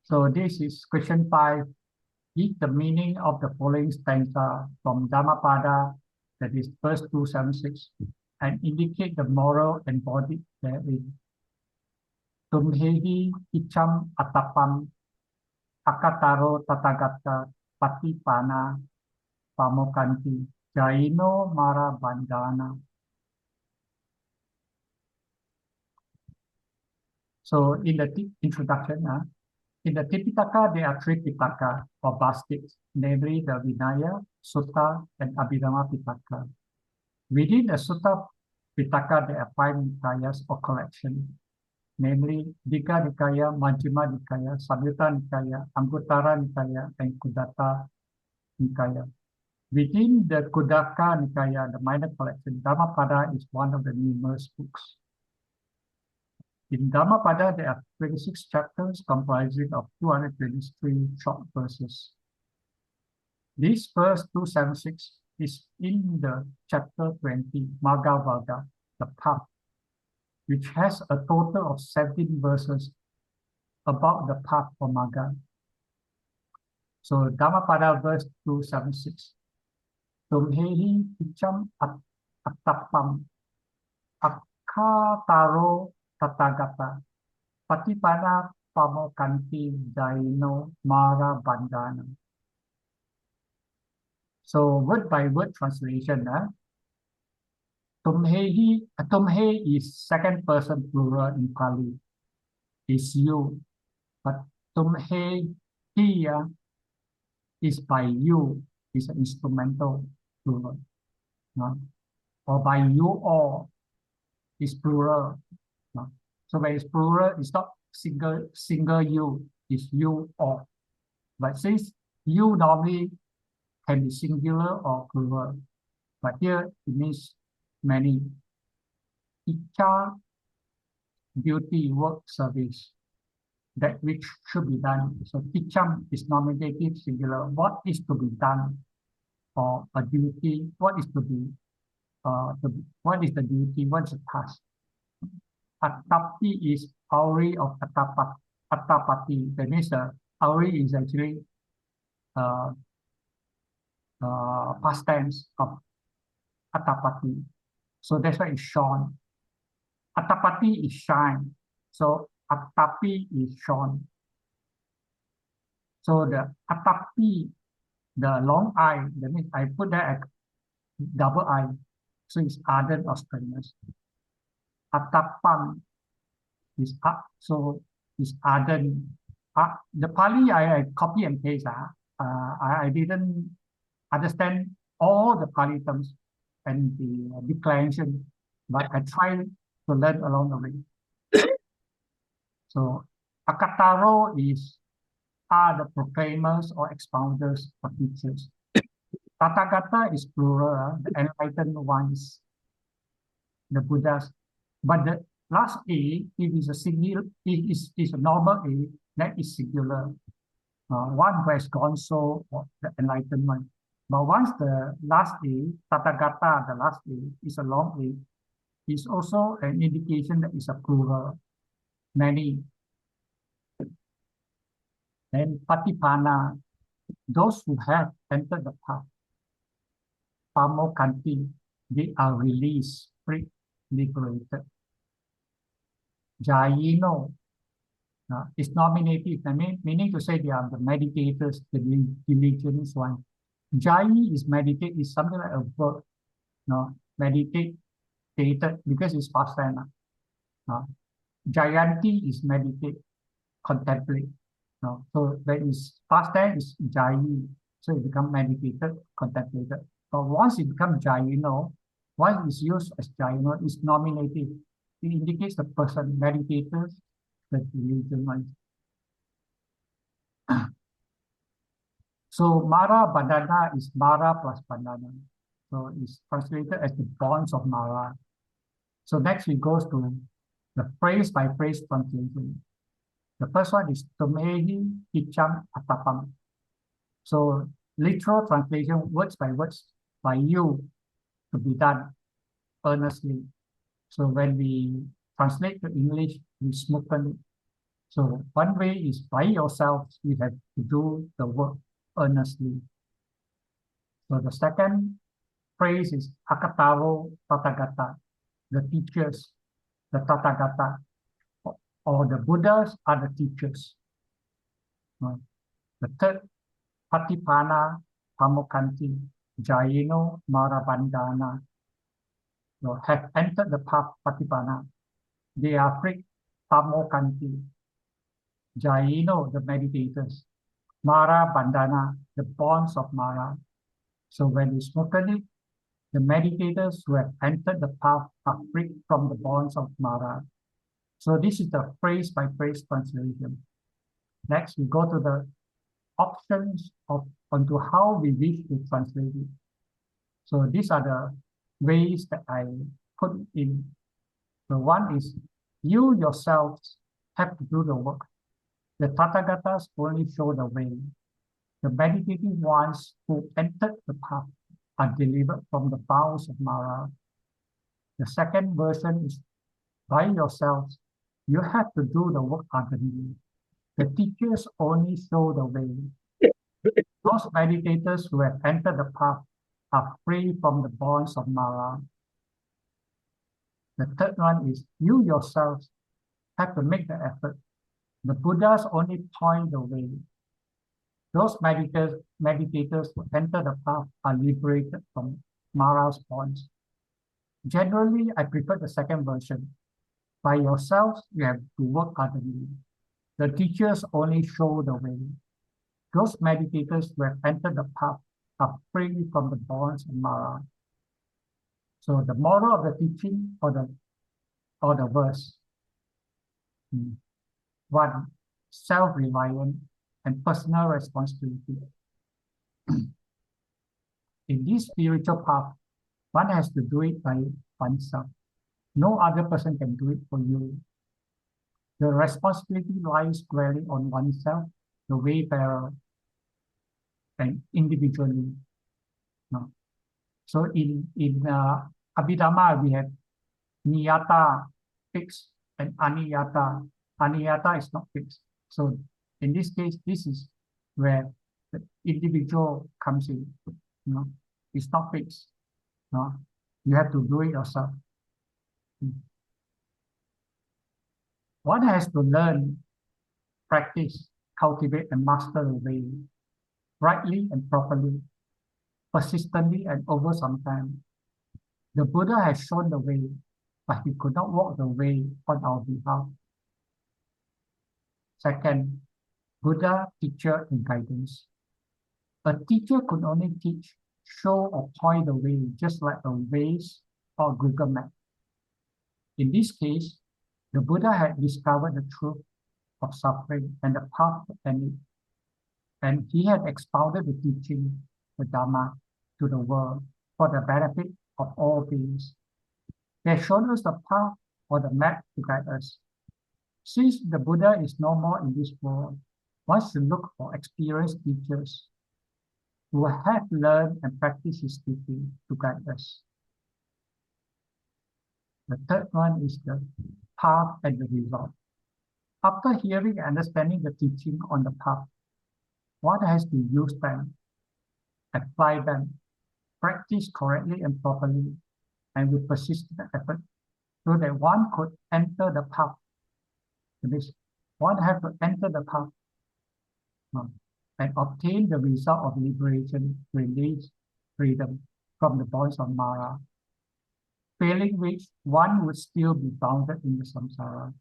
So this is question 5. Give the meaning of the following stanza from Dhammapada, that is verse 276, and indicate the moral embodied therein. Tumhehi icham atapam akataro tatagata patipana pamokanti jaino mara bandhana. So in the introduction, in the Tipitaka, there are 3 Pitaka or baskets, namely the Vinaya, Sutta, and Abhidhamma Pitaka. Within the Sutta Pitaka, there are 5 Nikayas or collections, namely Digha Nikaya, Majjhima Nikaya, Samyutta Nikaya, Anguttara Nikaya, and Khuddaka Nikaya. Within the Khuddaka Nikaya, the minor collection, Dhammapada is one of the numerous books. In Dhammapada, there are 26 chapters comprising of 223 short verses. This verse 276 is in the chapter 20, Magga Varga, the path, which has a total of 17 verses about the path for Magga. So Dhammapada verse 276. Tumhehi icham attapam akataro tatagata patipana pamokanti jaino mara bandhana. So word by word translation. Tumhe is second person plural in Pali. Is you. But tumhe hiya is by you, is an instrumental plural. Or by you all is plural. So when it's plural, it's not single you, it's you all. But since you normally can be singular or plural, but here it means many. Icha, duty, work, service, that which should be done. So icham is nominative singular. What is to be done, or a duty? What is to be? What is the duty? What's the task? Atapi is auri of atapati. That means auri is actually past tense of atapati. So that's why it's shone. Atapati is shine. So atapi is shone. So the atapi, the long I, that means I put that at double I. So it's ardent or strenuous. Atapam is up, so it's ardent. The Pali I copy and paste. I didn't understand all the Pali terms and the declaration, but I tried to learn along the way. So Akataro are the proclaimers or expounders or teachers. Tathagata is plural, the enlightened ones, the Buddhas. But the last A, if it's a singular, is a normal A, that is singular. One who has gone so, or the enlightened one. But once the last A, Tathagata, the last A, is a long A, is also an indication that it's a plural, many. And Patipana, those who have entered the path. Pamokanti, they are released, free, liberated. Jayino is nominative, meaning to say they are the meditators, the diligent one. Jayi is meditate, is something like a verb. Meditated, because it's past tense. Jayanti is meditate, contemplate. So there is past tense is jayi, so it becomes meditated, contemplated. But once it becomes jayino, once it's used as jayino, it's nominative. It indicates the person, meditators, the diligent ones. So Mara Bandhana is Mara plus Bandhana. So it's translated as the bonds of Mara. So next we go to the phrase by phrase translation. The first one is Tumhehi Icham Atapam. So literal translation, words by words, by you, to be done earnestly. So when we translate to English, we smoothen it. So one way is by yourself, you have to do the work earnestly. So the second phrase is Akataro Tathagata, the teachers, the Tathagata, or the Buddhas are the teachers. The third, Patipana Pamokanti, Jayino Marabandhana, have entered the path Patipana. They are free, Pamokanti, Jayino, the meditators, Mara Bandhana, the bonds of Mara. So when you smoken it, the meditators who have entered the path are free from the bonds of Mara. So this is the phrase-by-phrase translation. Next, we go to the options onto how we wish to translate it. So these are the ways that I put in. The one is you yourselves have to do the work. The Tathagatas only show the way. The meditating ones who entered the path are delivered from the bounds of Mara. The second version is by yourselves. You have to do the work ardently. The teachers only show the way. Those meditators who have entered the path are free from the bonds of Mara. The third one is you yourselves have to make the effort. The Buddhas only point the way. Those meditators who enter the path are liberated from Mara's bonds. Generally, I prefer the second version. By yourselves, you have to work ardently. The teachers only show the way. Those meditators who have entered the path are free from the bonds of Mara. So the moral of the teaching or the verse. One, self-reliant and personal responsibility. In this spiritual path, one has to do it by oneself. No other person can do it for you. The responsibility lies squarely on oneself, the wayfarer, and individually. No. So in Abhidhamma, we have niyata, fixed, and aniyata. Aniyata is not fixed. So in this case, this is where the individual comes in. It's not fixed. You have to do it yourself. One has to learn, practice, cultivate, and master the way, rightly and properly, persistently and over some time. The Buddha has shown the way, but he could not walk the way on our behalf. Second, Buddha, teacher, and guidance. A teacher could only teach, show, or point the way, just like a Waze or Google Map. In this case, the Buddha had discovered the truth of suffering and the path to end it, and he had expounded the teaching, the Dhamma, to the world for the benefit of all beings. He has shown us the path or the map to guide us. Since the Buddha is no more in this world, one should look for experienced teachers who have learned and practiced his teaching to guide us. The third one is the path and the result. After hearing and understanding the teaching on the path, one has to use them, apply them, practice correctly and properly, and with persistent effort, so that one could enter the path. That is, one has to enter the path and obtain the result of liberation, release, freedom from the bonds of Mara, failing which one would still be bounded in the samsara.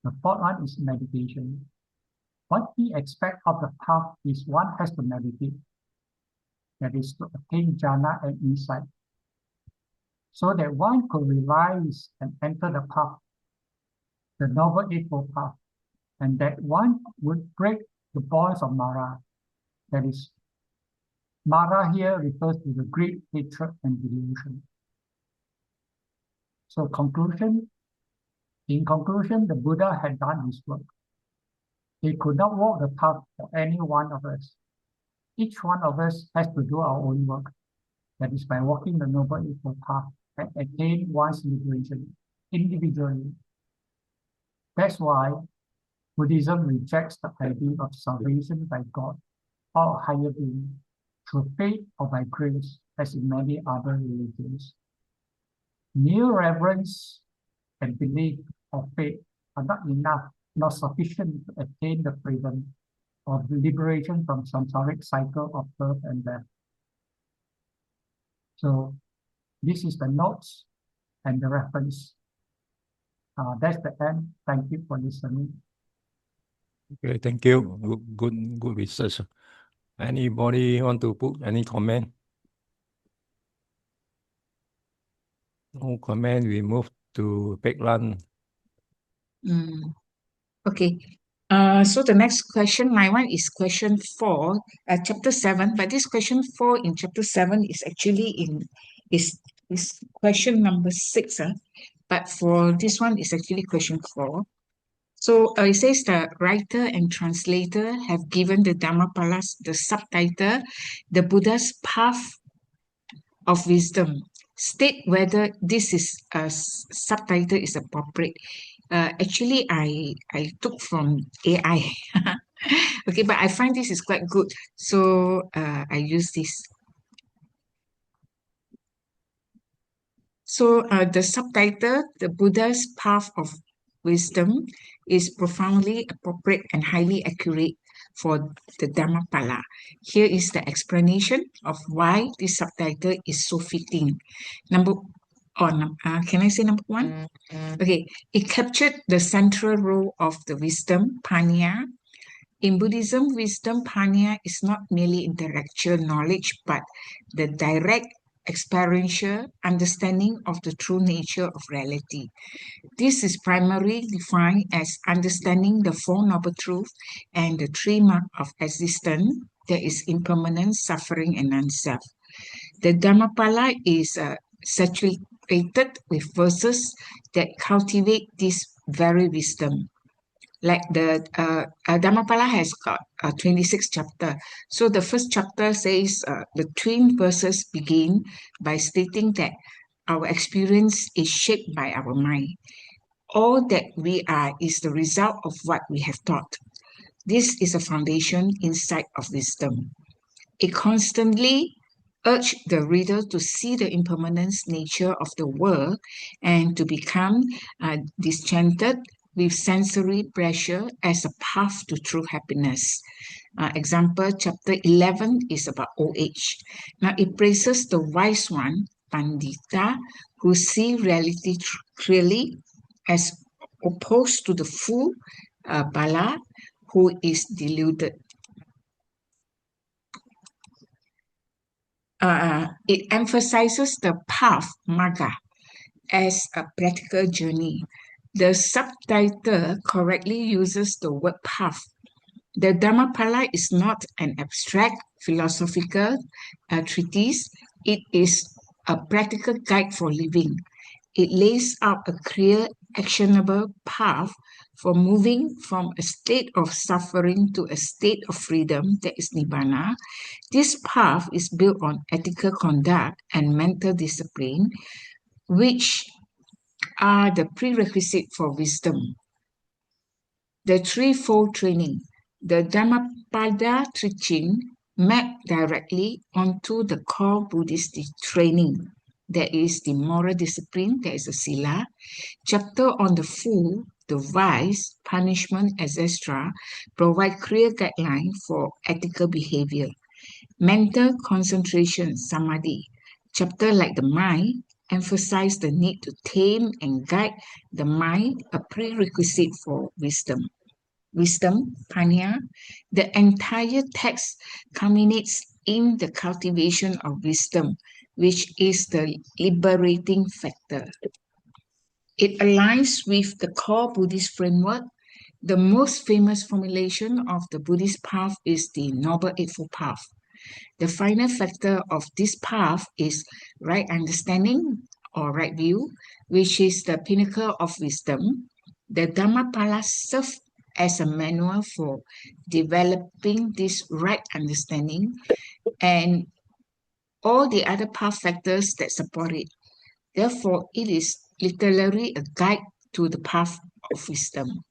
The fourth one is meditation. What we expect of the path is one has to meditate, that is to attain jhana and insight, so that one could realize and enter the path, the Noble Eightfold Path, and that one would break the bonds of Mara. That is, Mara here refers to the greed, hatred, and delusion. So in conclusion, the Buddha had done his work. He could not walk the path for any one of us. Each one of us has to do our own work. That is by walking the Noble Eightfold Path and attain one's liberation individually. That's why Buddhism rejects the idea of salvation by God or higher being through faith or by grace, as in many other religions. Mere reverence and belief or faith are not enough, not sufficient to attain the freedom or liberation from samsaric cycle of birth and death. So this is the notes and the reference. That's the end. Thank you for listening. Okay, thank you. Good research. Anybody want to put any comment? No comment. We move to Pek Lan. Okay. So the next question, my one is question 4, chapter 7. But this question 4 in chapter 7 is actually is question number 6. But for this one, it's actually question 4. So it says the writer and translator have given the Dhammapada the subtitle, The Buddha's Path of Wisdom. State whether this is subtitle is appropriate. Actually, I took from AI. Okay, but I find this is quite good. So I use this. So the subtitle, The Buddha's Path of Wisdom, is profoundly appropriate and highly accurate for the Dhammapada. Here is the explanation of why this subtitle is so fitting. Can I say number 1? Okay, it captured the central role of the wisdom, panya. In Buddhism, wisdom, panya, is not merely intellectual knowledge, but the direct experiential understanding of the true nature of reality. This is primarily defined as understanding the Four Noble Truths and the three marks of existence, that is impermanence, suffering, and non-self. The Dhammapada is saturated with verses that cultivate this very wisdom. Like the Dhammapada has got 26 chapters. So the first chapter says the twin verses begin by stating that our experience is shaped by our mind. All that we are is the result of what we have taught. This is a foundation inside of wisdom. It constantly urges the reader to see the impermanent nature of the world and to become disenchanted with sensory pleasure as a path to true happiness. Example, chapter 11 is about old age. Now it praises the wise one, Pandita, who see reality clearly, as opposed to the fool, Bala, who is deluded. It emphasizes the path, Magga, as a practical journey. The subtitle correctly uses the word path. The Dhammapada is not an abstract philosophical treatise. It is a practical guide for living. It lays out a clear, actionable path for moving from a state of suffering to a state of freedom, that is Nibbana. This path is built on ethical conduct and mental discipline, which are the prerequisite for wisdom. The threefold training. The Dhammapada teaching map directly onto the core Buddhist training. There is the moral discipline, there is a sila. Chapter on the fool, the vice, punishment, etc. provide clear guidelines for ethical behavior. Mental concentration, samadhi. Chapter like the mind emphasize the need to tame and guide the mind, a prerequisite for wisdom. Wisdom, panya. The entire text culminates in the cultivation of wisdom, which is the liberating factor. It aligns with the core Buddhist framework. The most famous formulation of the Buddhist path is the Noble Eightfold Path. The final factor of this path is right understanding or right view, which is the pinnacle of wisdom. The Dhammapada serves as a manual for developing this right understanding and all the other path factors that support it. Therefore, it is literally a guide to the path of wisdom.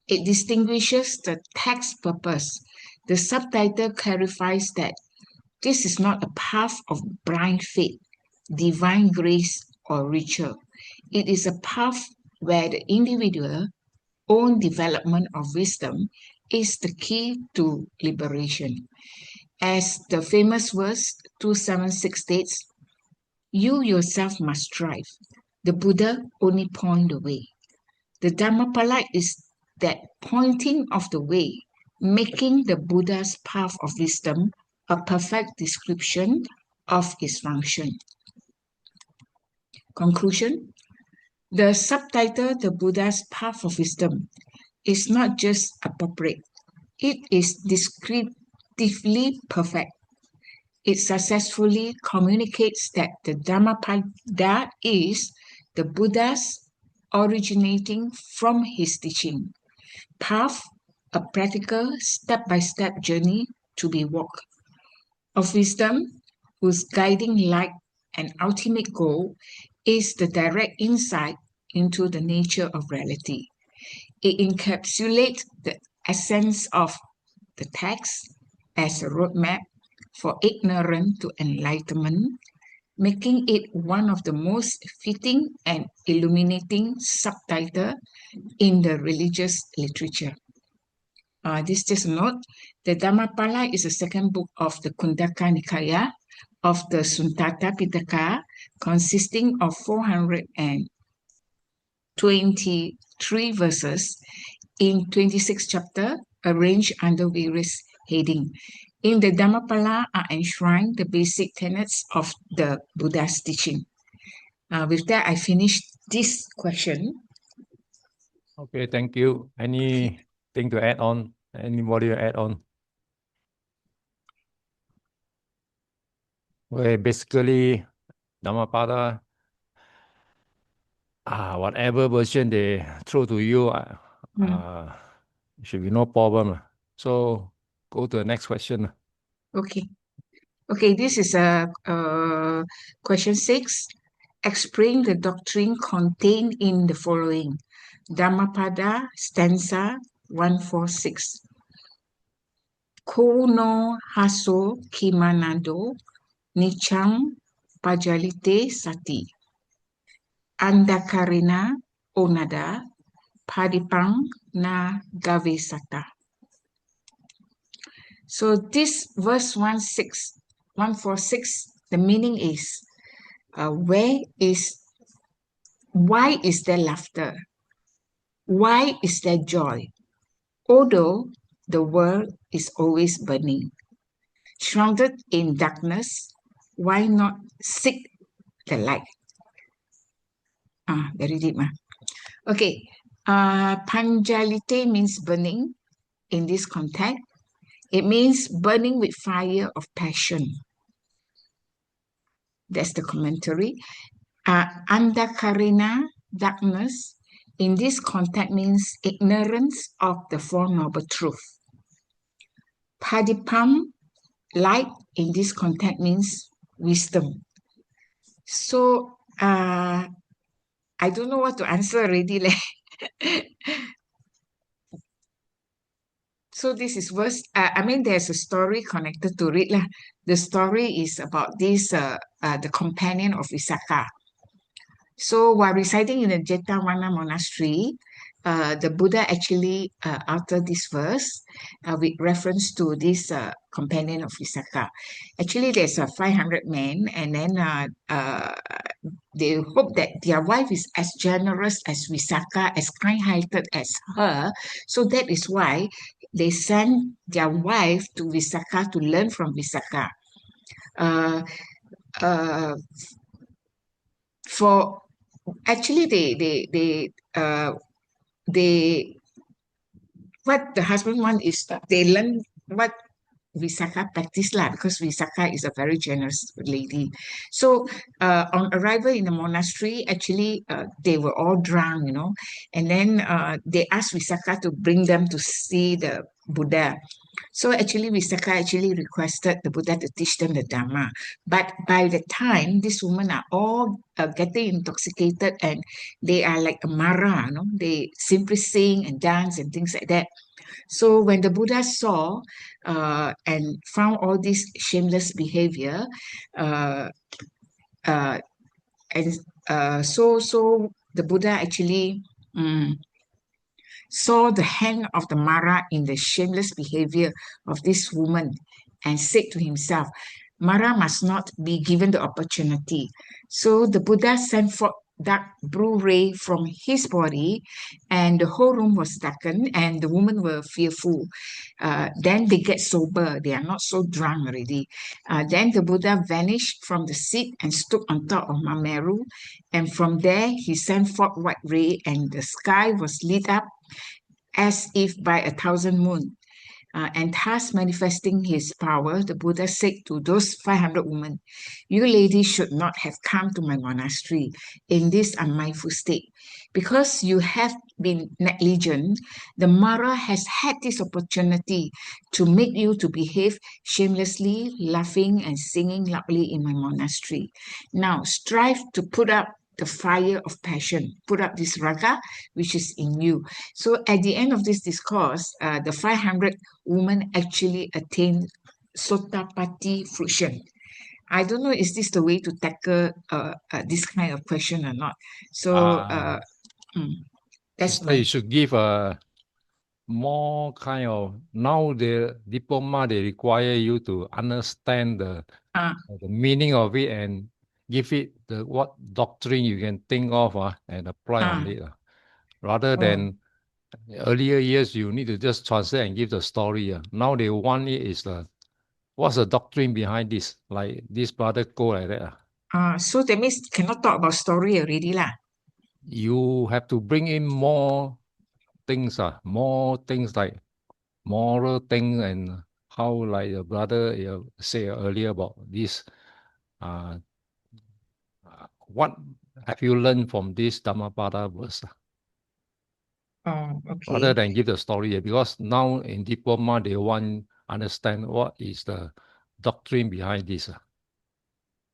It distinguishes the text purpose. The subtitle clarifies that this is not a path of blind faith, divine grace, or ritual. It is a path where the individual own development of wisdom is the key to liberation. As the famous verse 276 states, you yourself must strive. The Buddha only point the way. The Dhammapada is that pointing of the way, making the Buddha's path of wisdom a perfect description of its function. Conclusion. The subtitle, The Buddha's Path of Wisdom, is not just appropriate. It is descriptively perfect. It successfully communicates that the Dhammapada is the Buddha's originating from his teaching path, a practical step-by-step journey to be walked, of wisdom whose guiding light and ultimate goal is the direct insight into the nature of reality. It encapsulates the essence of the text as a roadmap for ignorance to enlightenment, making it one of the most fitting and illuminating subtitles in the religious literature. This just a note, the Dhammapada is the second book of the Kundaka Nikaya of the Suttanta Pitaka, consisting of 423 verses in 26 chapters, arranged under various headings. In the Dhammapada are enshrined the basic tenets of the Buddha's teaching. With that, I finished this question. Okay, thank you. Anything to add on? Anybody to add on? Well, basically, Dhammapada, whatever version they throw to you, should be no problem. So go to the next question. Okay. Okay, this is question 6. Explain the doctrine contained in the following. Dhammapada, stanza 146. Ko no haso kimanado nichang pajalite sati. Andakarina onada padipang na gavesata. So this verse 146, the meaning is, why is there laughter? Why is there joy? Although the world is always burning. Shrouded in darkness, why not seek the light? Very deep. Okay, Panjalite means burning in this context. It means burning with fire of passion. That's the commentary. Andakarina, darkness, in this context means ignorance of the Four Noble Truths. Padipam, light, in this context means wisdom. So, I don't know what to answer already. So this is verse, there's a story connected to it. The story is about this, the companion of Visakha. So while residing in the Jetavana monastery, the Buddha actually uttered this verse with reference to this companion of Visakha. Actually, there's 500 men, and then they hope that their wife is as generous as Visakha, as kind-hearted as her. So that is why they sent their wife to Visakha to learn from Visakha. For actually, what the husband want is they learn what Visakha practice because Visakha is a very generous lady. So on arrival in the monastery, actually they were all drunk, and then they asked Visakha to bring them to see the Buddha. So actually, Visakha actually requested the Buddha to teach them the Dhamma. But by the time these women are all getting intoxicated and they are like a Mara, no? They simply sing and dance and things like that. So when the Buddha saw and found all this shameless behavior, uh, uh, and so the Buddha actually saw the hand of the Mara in the shameless behavior of this woman and said to himself, Mara must not be given the opportunity. So the Buddha sent forth dark blue ray from his body, and the whole room was darkened, and the women were fearful. Then they get sober; they are not so drunk already. Then the Buddha vanished from the seat and stood on top of Mameru, and from there he sent forth white ray, and the sky was lit up as if by 1,000 moons. And thus manifesting his power, the Buddha said to those 500 women, you ladies should not have come to my monastery in this unmindful state. Because you have been negligent, the Mara has had this opportunity to make you to behave shamelessly, laughing and singing loudly in my monastery. Now strive to put up the fire of passion, put up this raga which is in you. So at the end of this discourse, the 500 women actually attained Sotapatti fruition. I don't know, is this the way to tackle this kind of question or not? So that's Sister, you should give a more kind of, now the diploma, they require you to understand the meaning of it and give it the what doctrine you can think of and apply on it. Rather than earlier years, you need to just translate and give the story. Now they want it is what's the doctrine behind this? Like this brother go like that. So that means cannot talk about story already lah. You have to bring in more things, more things like moral things and how like the brother said earlier about this. What have you learned from this Dhammapada verse? Oh, okay. Rather than give the story, because now in diploma they want understand what is the doctrine behind this.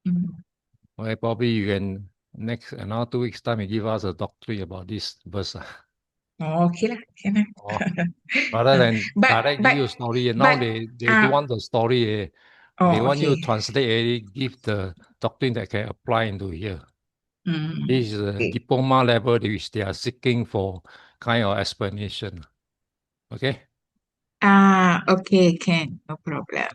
Well, probably you can next another 2 weeks time you give us a doctrine about this verse. Oh, okay lah, can lah. Rather than direct give you a story, and now they don't want the story. They want you to translate, give the doctrine that can apply into here. This is a diploma level which they are seeking for kind of explanation. Okay? Okay, can, no problem.